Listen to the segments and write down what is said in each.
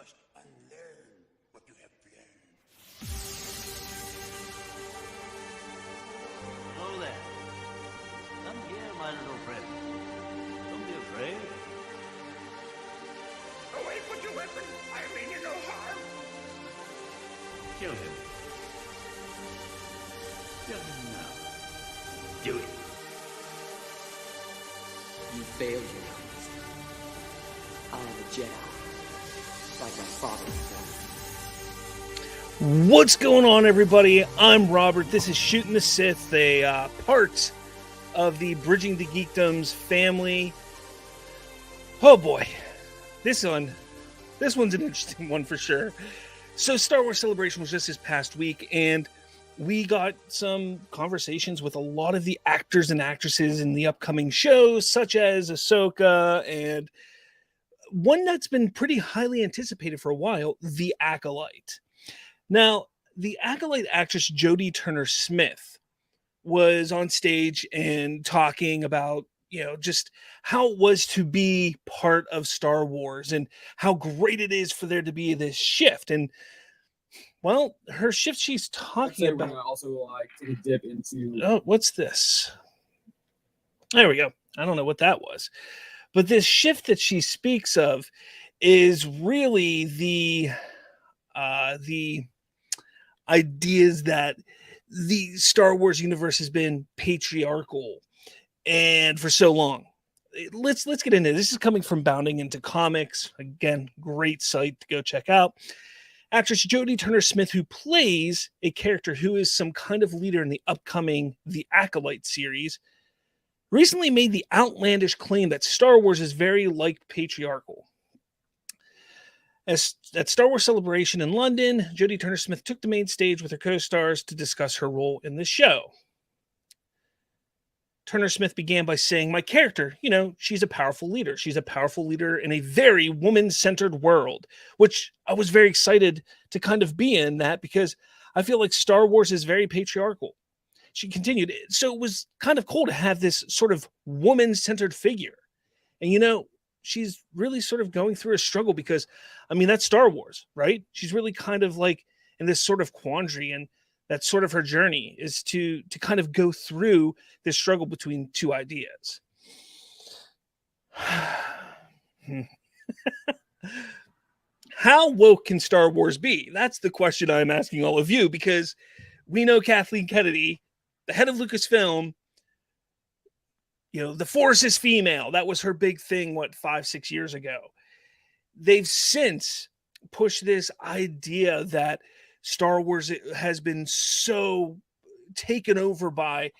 must unlearn what you have learned. Hello there. Come here, my little friend. Don't be afraid. Away with your weapon. I mean you no harm. Kill him. Kill him now. Do it. You failed, Your Highness. I am a Jedi, like my father was. What's going on, everybody? I'm Robert. This is Shooting the Sith, a part of the Bridging the Geekdoms family. Oh boy, this one's an interesting one for sure. So Star Wars Celebration was just this past week, and we got some conversations with a lot of the actors and actresses in the upcoming shows, such as Ahsoka, and one that's been pretty highly anticipated for a while, The Acolyte. Now, the Acolyte actress Jodie Turner-Smith was on stage and talking about, just how it was to be part of Star Wars and how great it is for there to be this shift. And, well, her shift she's talking about... We're going to also take a dip into... Oh, what's this? There we go. I don't know what that was. But this shift that she speaks of is really the ideas that the Star Wars universe has been patriarchal and for so long. Let's get into it. This is coming from Bounding Into Comics. Again, great site to go check out. Actress Jodie Turner-Smith, who plays a character who is some kind of leader in the upcoming The Acolyte series, recently made the outlandish claim that Star Wars is very patriarchal. At Star Wars Celebration in London, Jodie Turner-Smith took the main stage with her co-stars to discuss her role in the show. Turner-Smith began by saying, "My character, she's a powerful leader. She's a powerful leader in a very woman-centered world," which I was very excited to kind of be in that because I feel like Star Wars is very patriarchal. She continued, so it was kind of cool to have this sort of woman-centered figure. And, she's really sort of going through a struggle because, that's Star Wars, right? She's really kind of in this sort of quandary, and that's sort of her journey, is to kind of go through this struggle between two ideas. How woke can Star Wars be? That's the question I'm asking all of you, because we know Kathleen Kennedy, the head of Lucasfilm, the Force is female. That was her big thing, 5-6 years ago. They've since pushed this idea that Star Wars has been so taken over by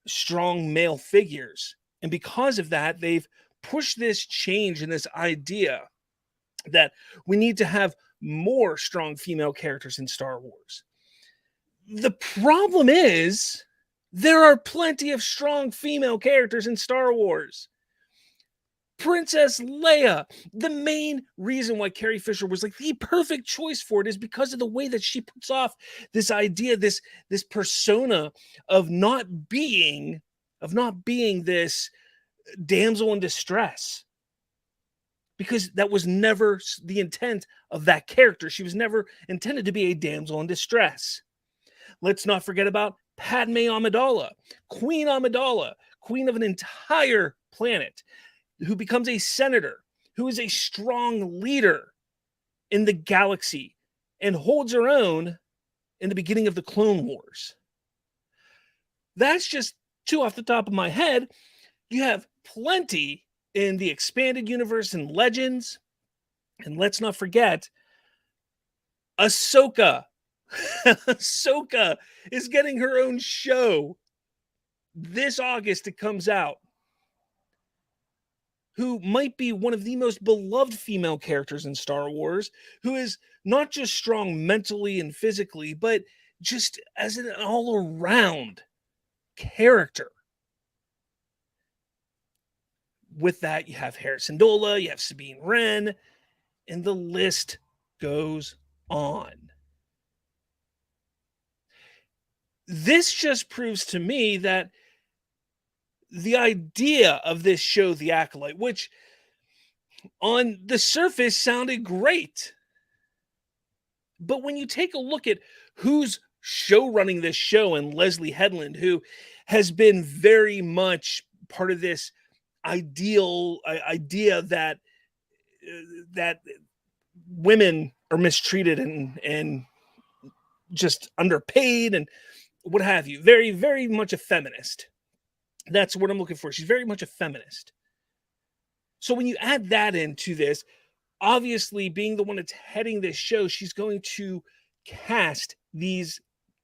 strong male figures. And because of that, they've pushed this change and this idea that we need to have more strong female characters in Star Wars. The problem is, there are plenty of strong female characters in Star Wars. Princess Leia. The main reason why Carrie Fisher was the perfect choice for it is because of the way that she puts off this idea, this persona of not being this damsel in distress. Because that was never the intent of that character. She was never intended to be a damsel in distress. Let's not forget about Padme Amidala, Queen Amidala, queen of an entire planet, who becomes a senator, who is a strong leader in the galaxy and holds her own in the beginning of the Clone Wars. That's just two off the top of my head. You have plenty in the expanded universe and Legends. And let's not forget Ahsoka. Ahsoka is getting her own show this August. It comes out, who might be one of the most beloved female characters in Star Wars, who is not just strong mentally and physically, but just as an all-around character. With that, you have Harrison Dola, you have Sabine Wren, and the list goes on. This just proves to me that the idea of this show, The Acolyte, which on the surface sounded great. But when you take a look at who's show running this show, and Leslye Headland, who has been very much part of this idea that that women are mistreated and just underpaid and what have you. Very, very much a feminist. That's what I'm looking for. She's very much a feminist. So when you add that into this, obviously being the one that's heading this show, she's going to cast these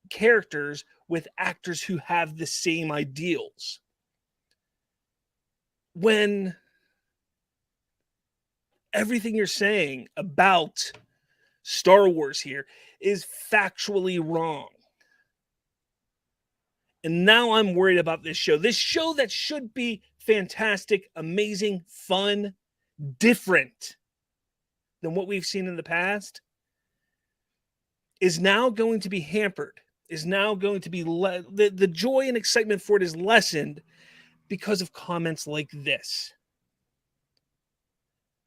characters with actors who have the same ideals. When everything you're saying about Star Wars here is factually wrong. And now I'm worried about this show. This show that should be fantastic, amazing, fun, different than what we've seen in the past is now going to be hampered, is now going to be the joy and excitement for it is lessened because of comments like this.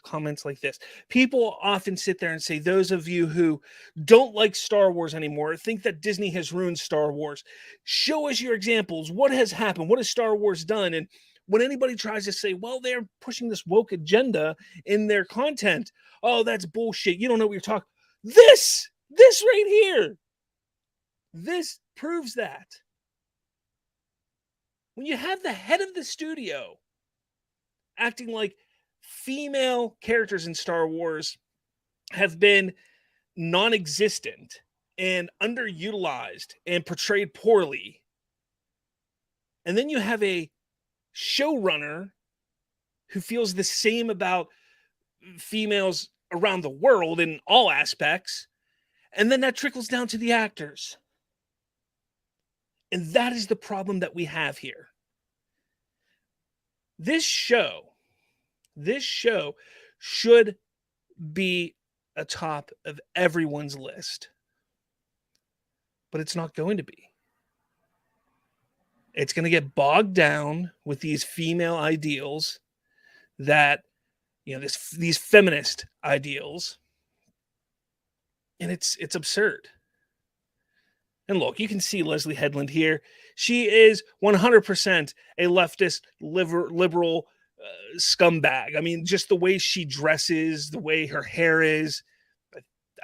Comments like this. People often sit there and say, those of you who don't like Star Wars anymore, think that Disney has ruined Star Wars, show us your examples. What has happened? What has Star Wars done? And when anybody tries to say, well, they're pushing this woke agenda in their content, oh, that's bullshit. You don't know what you're talking. This right here, this proves that. When you have the head of the studio acting like female characters in Star Wars have been non-existent and underutilized and portrayed poorly, and then you have a showrunner who feels the same about females around the world in all aspects, and then that trickles down to the actors. And that is the problem that we have here. This show should be atop of everyone's list, but it's not going to be. It's going to get bogged down with these female ideals that, these feminist ideals, and it's absurd. And look, you can see Leslye Headland here. She is 100% a leftist, liberal scumbag. I mean, just the way she dresses, the way her hair is.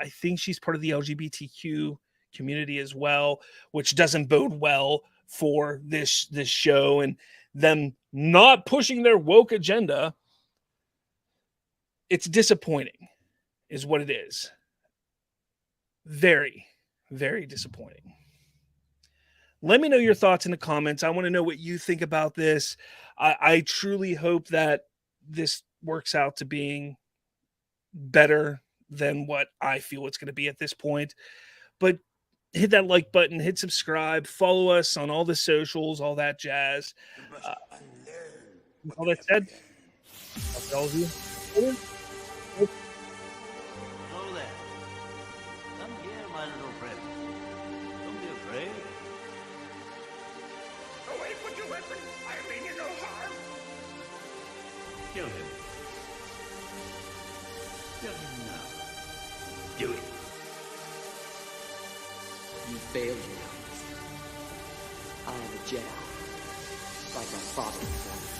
I think she's part of the LGBTQ community as well, which doesn't bode well for this show and them not pushing their woke agenda. It's disappointing, is what it is. Very, very disappointing. Let me know your thoughts in the comments. I want to know what you think about this. I truly hope that this works out to being better than what I feel it's going to be at this point. But hit that like button, hit subscribe, follow us on all the socials, all that jazz. All that said, I'll tell you. Hello there. Come here, my little friend. Don't be afraid. Away with your weapon. I mean you no harm. Kill him. Kill him now. Do it. You failed me, Alex. I am a Jedi, like my father was one.